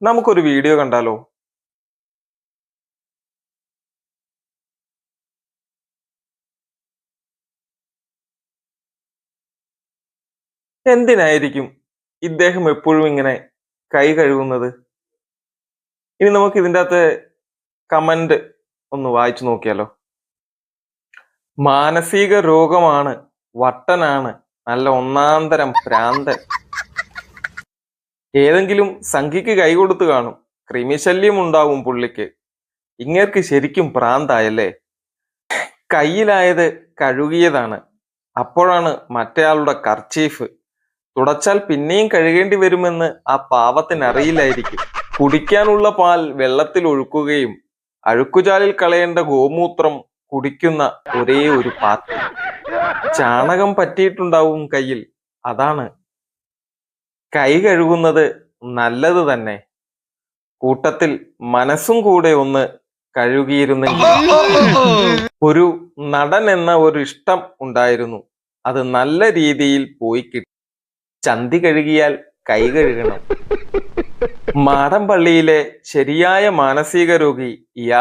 നമുക്കൊരു വീഡിയോ കണ്ടാലോ? എന്തിനായിരിക്കും ഇദ്ദേഹം എപ്പോഴും ഇങ്ങനെ കൈ കഴുകുന്നത്? ഇനി നമുക്ക് ഇതിൻ്റെ അകത്ത് കമന്റ് ഒന്ന് വായിച്ചു നോക്കിയാലോ? മാനസിക രോഗമാണ്, വട്ടനാണ്, നല്ല ഒന്നാന്തരം ഭ്രാന്തൻ. ഏതെങ്കിലും സംഖ്യക്ക് കൈ കൊടുത്തു കാണും. ക്രിമിശല്യം ഉണ്ടാവും പുള്ളിക്ക്. ഇങ്ങേർക്ക് ശരിക്കും ഭ്രാന്തായല്ലേ? കയ്യിലായത് കഴുകിയതാണ്. അപ്പോഴാണ് മറ്റേയാളുടെ കർച്ചീഫ്. തുടച്ചാൽ പിന്നെയും കഴുകേണ്ടി വരുമെന്ന് ആ പാവത്തിന് അറിയില്ലായിരിക്കും. കുടിക്കാനുള്ള പാൽ വെള്ളത്തിൽ ഒഴുക്കുകയും അഴുക്കുചാലിൽ കളയേണ്ട ഗോമൂത്രം കുടിക്കുന്ന ഒരേ ഒരു പാർട്ടി. ചാണകം പറ്റിയിട്ടുണ്ടാവും കയ്യിൽ. അതാണ്. കൈ കഴുകുന്നത് നല്ലത് തന്നെ. കൂട്ടത്തിൽ മനസ്സും കൂടെ ഒന്ന് കഴുകിയിരുന്നെങ്കിൽ. ഒരു നടൻ എന്ന ഒരു ഇഷ്ടം ഉണ്ടായിരുന്നു. അത് നല്ല രീതിയിൽ പോയി കിട്ടി. ചന്തി കഴുകിയാൽ കൈ കഴുകണം. മാടമ്പള്ളിയിലെ ശരിയായ മാനസിക രോഗി ഇയാൾ.